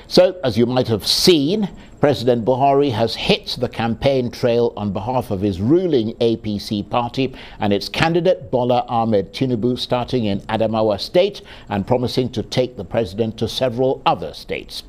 So, as you might have seen, President Buhari has hit the campaign trail on behalf of his ruling APC party and its candidate Bola Ahmed Tinubu, starting in Adamawa State and promising to take the president to several other states.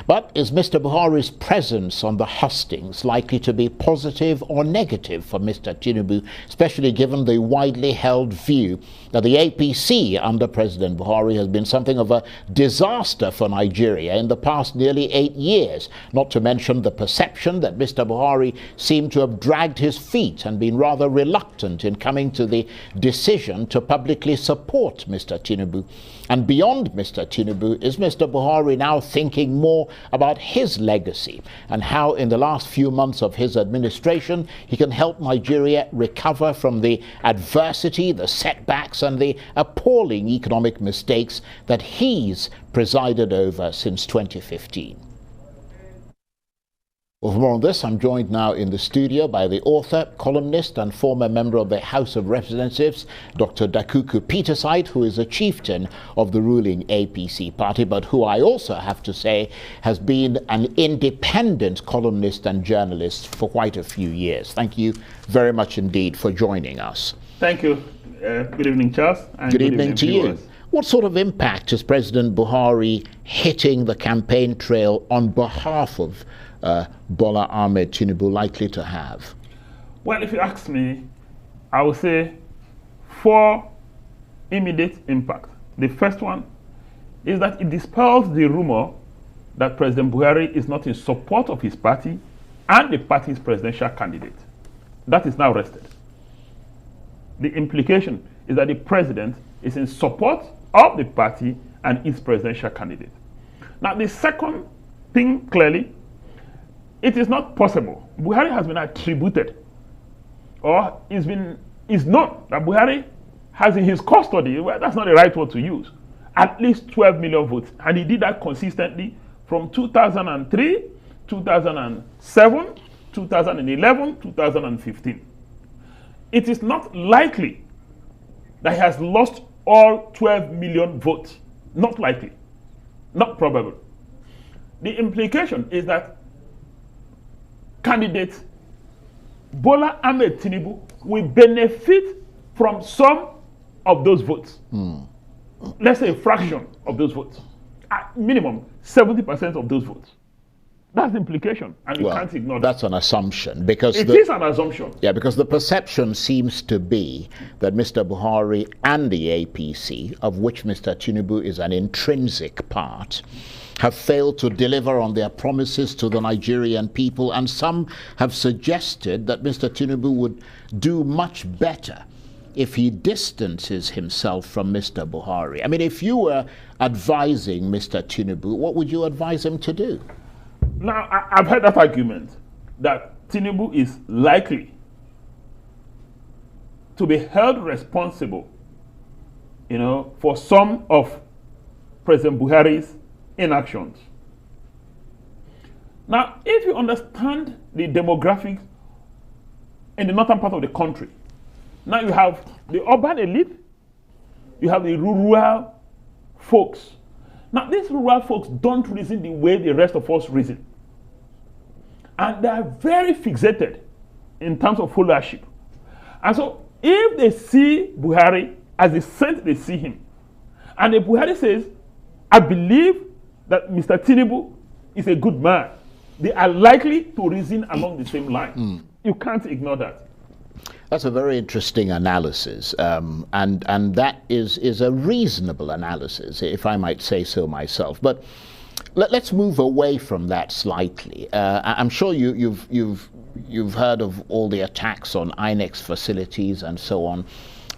But is Mr. Buhari's presence on the hustings likely to be positive or negative for Mr. Tinubu, especially given the widely held view that the APC under President Buhari has been something of a disaster for Nigeria in the past nearly 8 years, not to mention the perception that Mr. Buhari seemed to have dragged his feet and been rather reluctant in coming to the decision to publicly support Mr. Tinubu. And beyond Mr. Tinubu, is Mr. Buhari now thinking more about his legacy and how in the last few months of his administration he can help Nigeria recover from the adversity, the setbacks and the appalling economic mistakes that he's presided over since 2015? Well, for more on this, I'm joined now in the studio by the author, columnist and former member of the House of Representatives, Dr. Dakuku Peterside, who is a chieftain of the ruling APC party, but who I also have to say has been an independent columnist and journalist for quite a few years. Thank you very much indeed for joining us. Thank you. Good evening, Charles. And good evening to you. What sort of impact is President Buhari hitting the campaign trail on behalf of Bola Ahmed Tinubu likely to have? Well, if you ask me, I would say 4 immediate impacts. The first one is that it dispels the rumor that President Buhari is not in support of his party and the party's presidential candidate. That is now rested. The implication is that the president is in support of the party and its presidential candidate. Now, the second thing, clearly, it is not possible. Buhari has been attributed, or is known that Buhari has in his custody, well, that's not the right word to use, at least 12 million votes. And he did that consistently from 2003, 2007, 2011, 2015. It is not likely that he has lost all 12 million votes. Not likely. Not probable. The implication is that candidate Bola Ahmed Tinubu will benefit from some of those votes. Let's say a fraction of those votes. At minimum, 70% of those votes. That's the implication, and you can't ignore that. That's an assumption, because it is an assumption. Yeah, because the perception seems to be that Mr. Buhari and the APC, of which Mr. Tinubu is an intrinsic part, have failed to deliver on their promises to the Nigerian people, and some have suggested that Mr. Tinubu would do much better if he distances himself from Mr. Buhari. I mean, if you were advising Mr. Tinubu, what would you advise him to do? Now, I've heard that argument that Tinubu is likely to be held responsible, for some of President Buhari's inactions. Now, if you understand the demographics in the northern part of the country, now you have the urban elite, you have the rural folks. Now, these rural folks don't reason the way the rest of us reason. And they are very fixated in terms of followership. And so, if they see Buhari as the saint they see him, and if Buhari says, I believe that Mr. Tinubu is a good man, they are likely to reason along the same line. You can't ignore that. That's a very interesting analysis, and that is a reasonable analysis, if I might say so myself. But let's move away from that slightly. I'm sure you've heard of all the attacks on INEC's facilities and so on.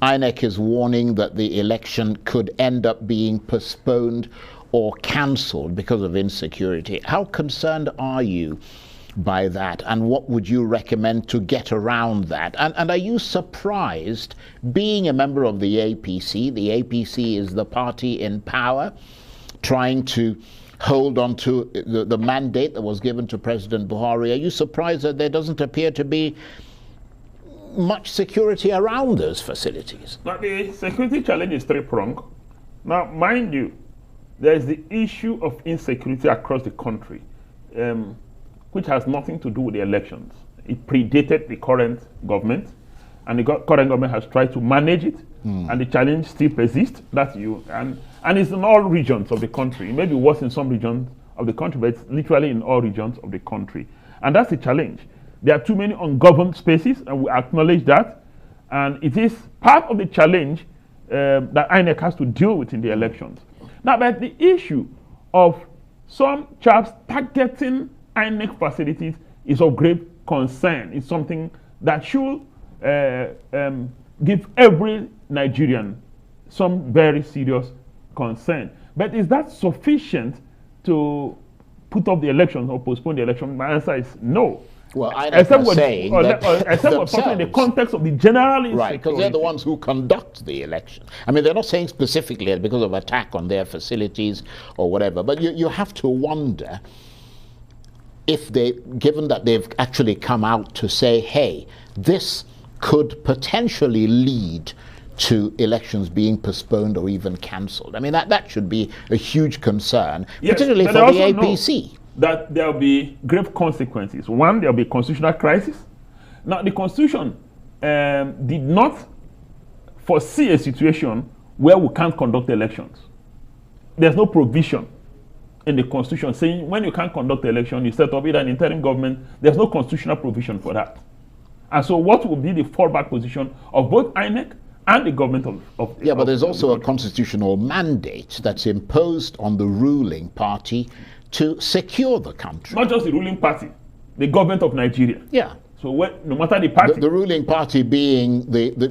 INEC is warning that the election could end up being postponed or cancelled because of insecurity. How concerned are you by that, and what would you recommend to get around that? And are you surprised, being a member of the APC is the party in power, trying to hold on to the mandate that was given to President Buhari? Are you surprised that there doesn't appear to be much security around those facilities? Now, the security challenge is 3-pronged. Now, mind you, there is the issue of insecurity across the country, which has nothing to do with the elections. It predated the current government, and the current government has tried to manage it, and the challenge still persists. And it's in all regions of the country. It may be worse in some regions of the country, but it's literally in all regions of the country. And that's the challenge. There are too many ungoverned spaces, and we acknowledge that. And it is part of the challenge that INEC has to deal with in the elections. Now, but the issue of some chaps targeting INEC facilities is of great concern. It's something that should give every Nigerian some very serious concern. But is that sufficient to put off the elections or postpone the election? My answer is no. Well, except we're saying except we're talking in the context of the general insecurity. Right, because they're the ones who conduct the election. I mean, they're not saying specifically because of attack on their facilities or whatever, but you have to wonder if they, given that they've actually come out to say, hey, this could potentially lead to elections being postponed or even cancelled. I mean, that should be a huge concern, yes, particularly for the APC. That there will be grave consequences. One, there will be a constitutional crisis. Now, the Constitution did not foresee a situation where we can't conduct elections. There's no provision in the Constitution saying when you can't conduct the election, you set up either an interim government. There's no constitutional provision for that. And so what will be the fallback position of both INEC and the government of yeah, but there's also a constitutional mandate that's imposed on the ruling party to secure the country. Not just the ruling party, the government of Nigeria. Yeah. So no matter the party. The ruling party being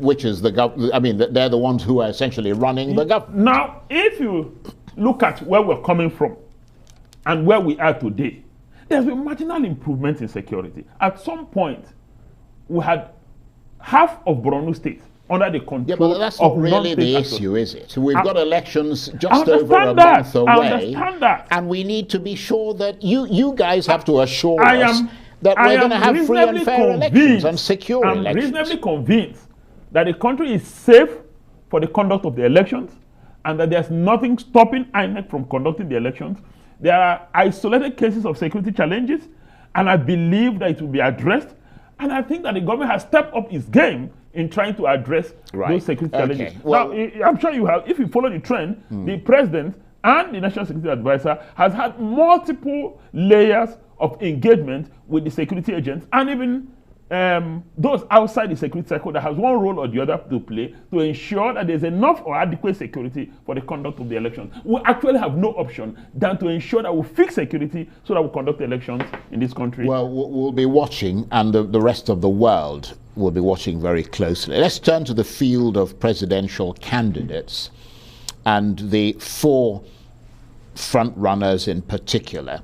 which is the government, I mean, they're the ones who are essentially running the government. Now, if you look at where we're coming from and where we are today, there's been marginal improvement in security. At some point, we had half of Borno State under the control of yeah, but that's not really the issue, is it? We've got elections just over a month away. I understand that. And we need to be sure that you guys have to assure us that we're going to have free and fair elections and secure elections. I'm reasonably convinced that the country is safe for the conduct of the elections and that there's nothing stopping INEC from conducting the elections. There are isolated cases of security challenges, and I believe that it will be addressed. And I think that the government has stepped up its game in trying to address those security challenges. Well, now, I'm sure you have, if you follow the trend, the president and the National Security Advisor has had multiple layers of engagement with the security agents and even those outside the security circle that has one role or the other to play to ensure that there's enough or adequate security for the conduct of the elections. We actually have no option than to ensure that we fix security so that we conduct the elections in this country. Well, we'll be watching, and the rest of the world will be watching very closely. Let's turn to the field of presidential candidates and the four front runners in particular.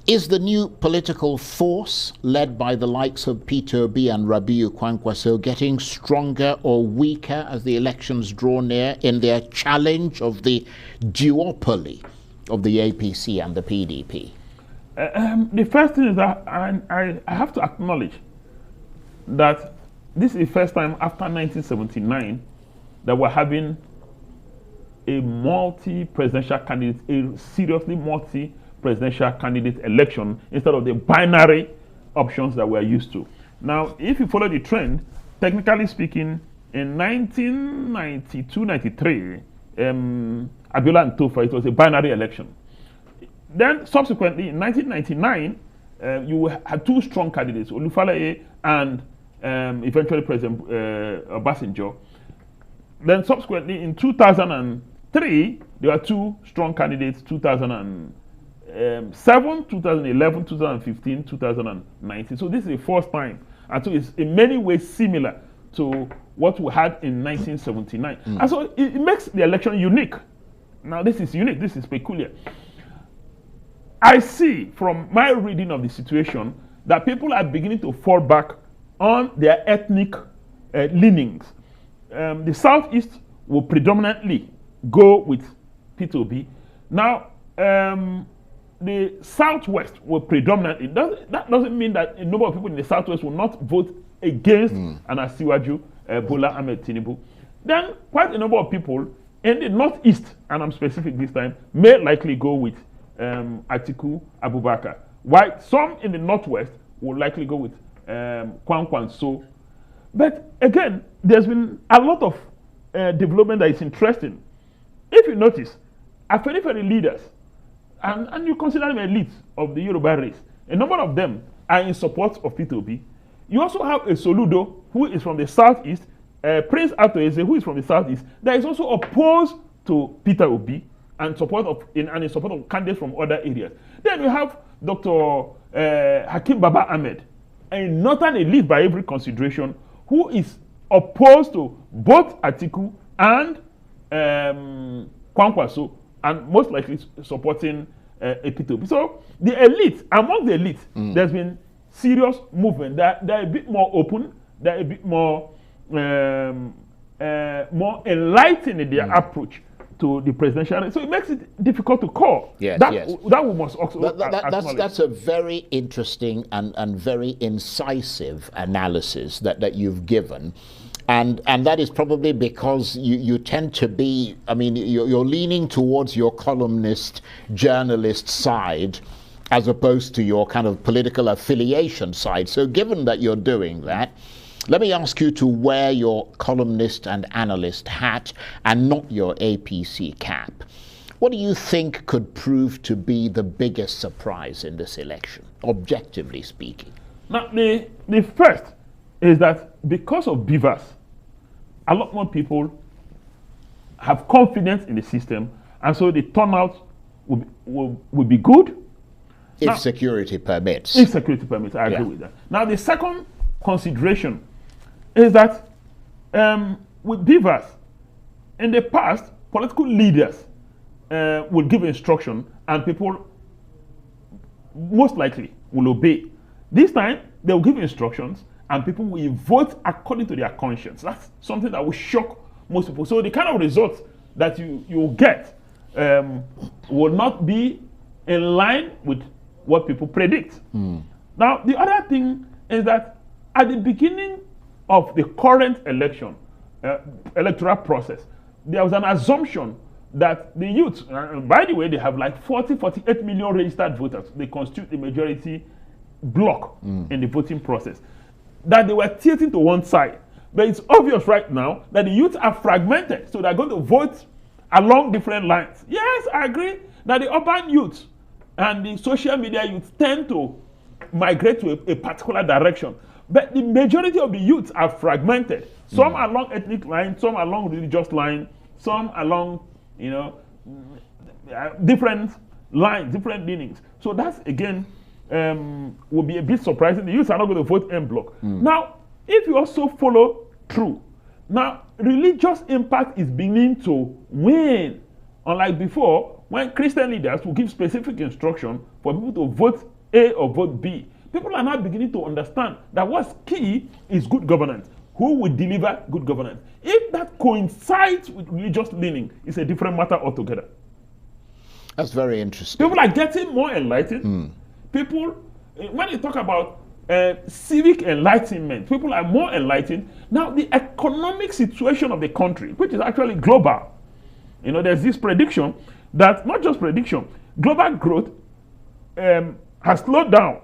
Is the new political force led by the likes of Peter Obi and Rabiu Kwankwaso getting stronger or weaker as the elections draw near in their challenge of the duopoly of the APC and the PDP? The first thing is that I have to acknowledge that this is the first time after 1979 that we're having a multi-presidential candidate, a seriously multi-presidential candidate election instead of the binary options that we're used to. Now, if you follow the trend, technically speaking, in 1992-93, Abiola and Tofa, it was a binary election. Then, subsequently, in 1999, you had two strong candidates, Olufalaye and eventually President Obasanjo. Then, subsequently, in 2003, there were two strong candidates, 2007, 2011, 2015, 2019. So this is the first time. And so it's in many ways similar to what we had in 1979. And so it makes the election unique. Now this is unique, this is peculiar. I see from my reading of the situation that people are beginning to fall back on their ethnic leanings. The Southeast will predominantly go with Peter Obi. Now, the Southwest will predominantly, that doesn't mean that a number of people in the Southwest will not vote against an Asiwaju, Bola Ahmed Tinubu. Then quite a number of people in the northeast, and I'm specific this time, may likely go with Atiku Abubakar, while some in the northwest will likely go with Kwankwanso. But again, there's been a lot of development that is interesting. If you notice, Afenifere leaders, and you consider them elites of the Yoruba race, a number of them are in support of Peter Obi. You also have a Soludo, who is from the southeast, Prince Atoeze, who is from the southeast, that is also opposed to Peter Obi and in support of candidates from other areas. Then we have Dr. Hakim Baba Ahmed, a northern elite by every consideration, who is opposed to both Atiku and Kwankwaso, and most likely supporting Peter Obi. So the elite, among the elite, there's been serious movement. They're a bit more open, they're a bit more enlightened in their approach to the presidential race. So it makes it difficult to call. Yes, that we must also that's a very interesting and very incisive analysis that you've given. And that is probably because you tend to be, I mean, you're leaning towards your columnist, journalist side as opposed to your kind of political affiliation side. So given that you're doing that, let me ask you to wear your columnist and analyst hat and not your APC cap. What do you think could prove to be the biggest surprise in this election, objectively speaking? Now, the first is that because of beavers, a lot more people have confidence in the system, and so the turnout will be good. If security permits. If security permits, I agree with that. Now, the second consideration is that with beavers, in the past, political leaders will give instruction and people most likely will obey. This time, they will give instructions and people will vote according to their conscience. That's something that will shock most people. So the kind of results that you will get will not be in line with what people predict. Now, the other thing is that at the beginning of the current election, electoral process, there was an assumption that the youth, by the way, they have like 48 million registered voters. They constitute the majority bloc in the voting process, that they were tilting to one side. But it's obvious right now that the youth are fragmented, so they're going to vote along different lines. Yes, I agree that the urban youth and the social media youth tend to migrate to a particular direction. But the majority of the youth are fragmented. Some along ethnic lines, some along religious lines, some along, different lines, different leanings. So that's, again, will be a bit surprising. The youth are not going to vote en bloc. Now, if you also follow through, now, religious impact is beginning to wane. Unlike before, when Christian leaders will give specific instruction for people to vote A or vote B, people are now beginning to understand that what's key is good governance. Who will deliver good governance? If that coincides with religious leaning, it's a different matter altogether. That's very interesting. People are getting more enlightened. People, when you talk about civic enlightenment, people are more enlightened. Now, the economic situation of the country, which is actually global, there's this prediction that, not just prediction, global growth has slowed down.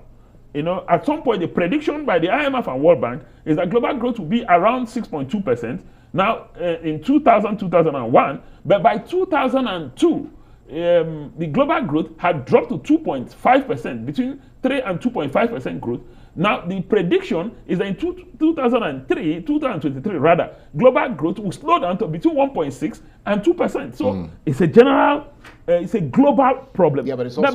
At some point, the prediction by the IMF and World Bank is that global growth will be around 6.2%. Now, in 2001, but by 2002, the global growth had dropped to 2.5%, between 3 and 2.5% growth. Now, the prediction is that in 2023 rather, global growth will slow down to between 1.6 and 2%. So it's a general, it's a global problem. Yeah, but it's also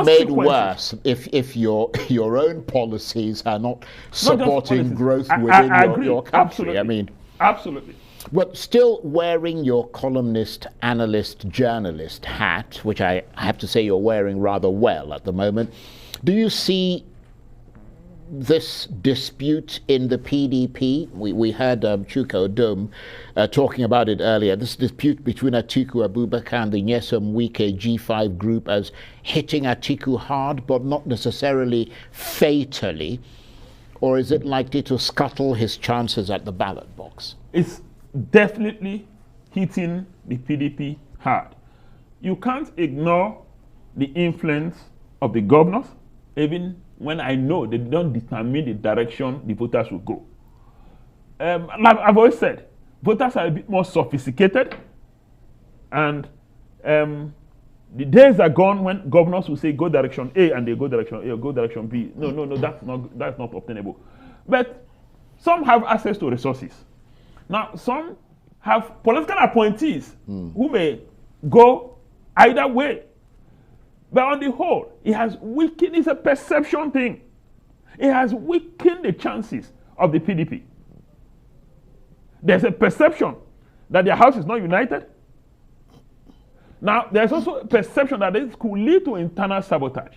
made worse if your own policies are not supporting growth within your country. Absolutely. I mean, absolutely. But still wearing your columnist, analyst, journalist hat, which I have to say you're wearing rather well at the moment, do you see this dispute in the PDP? We heard Chuka Odom talking about it earlier. This dispute between Atiku Abubakar and the Nyesom Wike G5 group as hitting Atiku hard, but not necessarily fatally. Or is it likely to scuttle his chances at the ballot box? It's definitely hitting the PDP hard. You can't ignore the influence of the governors, even when I know they don't determine the direction the voters will go. Like I've always said, voters are a bit more sophisticated, and the days are gone when governors will say go direction A and they go direction A or go direction B. No, that's not obtainable. But some have access to resources. Now, some have political appointees who may go either way. But on the whole, it has weakened, it's a perception thing. It has weakened the chances of the PDP. There's a perception that their house is not united. Now, there's also a perception that this could lead to internal sabotage.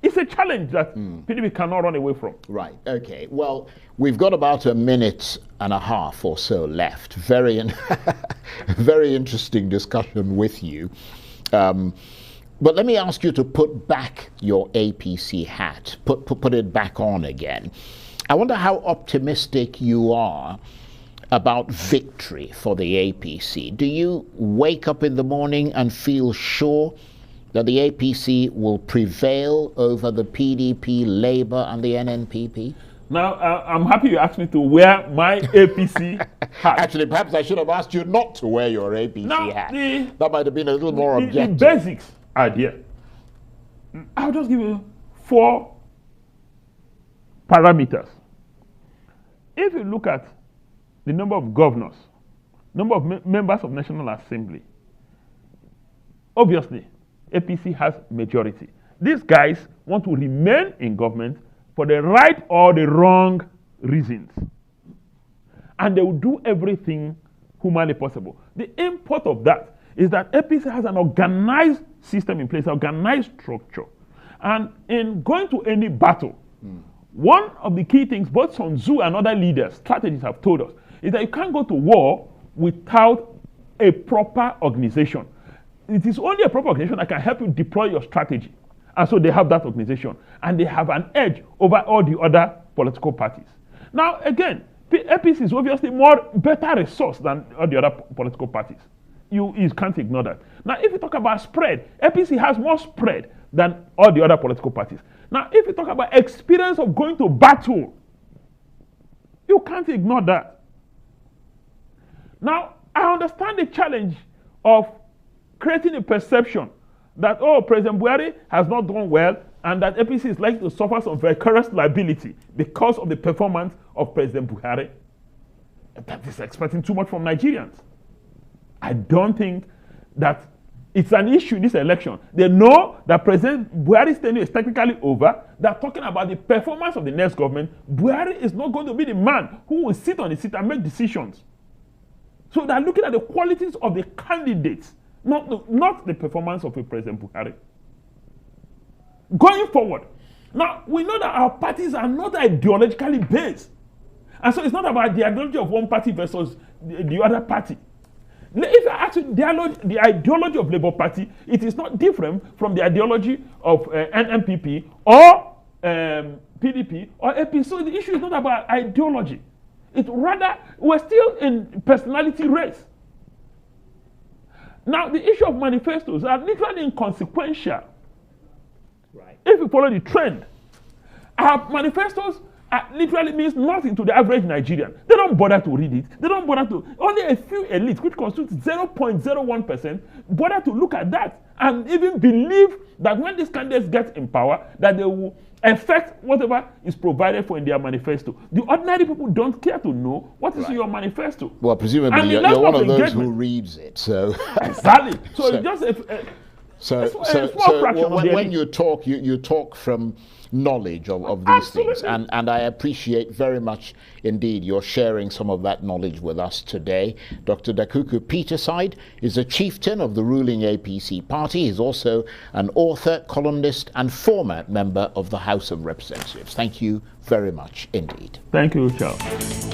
It's a challenge that PDP cannot run away from. Right, okay. Well, we've got about a minute and a half or so left. Very interesting discussion with you. But let me ask you to put back your APC hat, put it back on again. I wonder how optimistic you are about victory for the APC. Do you wake up in the morning and feel sure that the APC will prevail over the PDP, Labour and the NNPP? Now, I'm happy you asked me to wear my APC hat. Actually, perhaps I should have asked you not to wear your APC hat. That might have been a little more objective. The basics are here. I'll just give you 4 parameters. If you look at the number of governors, number of members of National Assembly, obviously, APC has majority. These guys want to remain in government for the right or the wrong reasons. And they will do everything humanly possible. The import of that is that APC has an organized system in place, organized structure. And in going to any battle, one of the key things both Sun Tzu and other leaders, strategists have told us, is that you can't go to war without a proper organization. It is only a proper organization that can help you deploy your strategy. And so they have that organization. And they have an edge over all the other political parties. Now, again, APC is obviously better resourced than all the other political parties. You can't ignore that. Now, if you talk about spread, APC has more spread than all the other political parties. Now, if you talk about experience of going to battle, you can't ignore that. Now, I understand the challenge of creating a perception that, oh, President Buhari has not done well and that APC is likely to suffer some vicarious liability because of the performance of President Buhari. That is expecting too much from Nigerians. I don't think that it's an issue in this election. They know that President Buhari's tenure is technically over. They're talking about the performance of the next government. Buhari is not going to be the man who will sit on the seat and make decisions. So they're looking at the qualities of the candidates, not the performance of a President Buhari. Going forward, now we know that our parties are not ideologically based. And so it's not about the ideology of one party versus the other party. If you ask the ideology of Labour Party, it is not different from the ideology of NNPP or PDP or AP. So the issue is not about ideology. It's rather, we're still in personality race. Now, the issue of manifestos are literally inconsequential. Right. If you follow the trend, our manifestos literally means nothing to the average Nigerian. They don't bother to read it. They don't bother to, only a few elites, which constitutes 0.01%, bother to look at that and even believe that when these candidates get in power, that they will affect whatever is provided for in their manifesto. The ordinary people don't care to know what is in your manifesto. Well, presumably you're one of those who reads it. So exactly. So it's just a small fraction of the when you talk, you talk from knowledge of these things, and I appreciate very much indeed your sharing some of that knowledge with us today. Dr. Dakuku Peterside is a chieftain of the ruling APC party. He's also an author, columnist and former member of the House of Representatives. Thank you very much indeed. Thank you, Charles.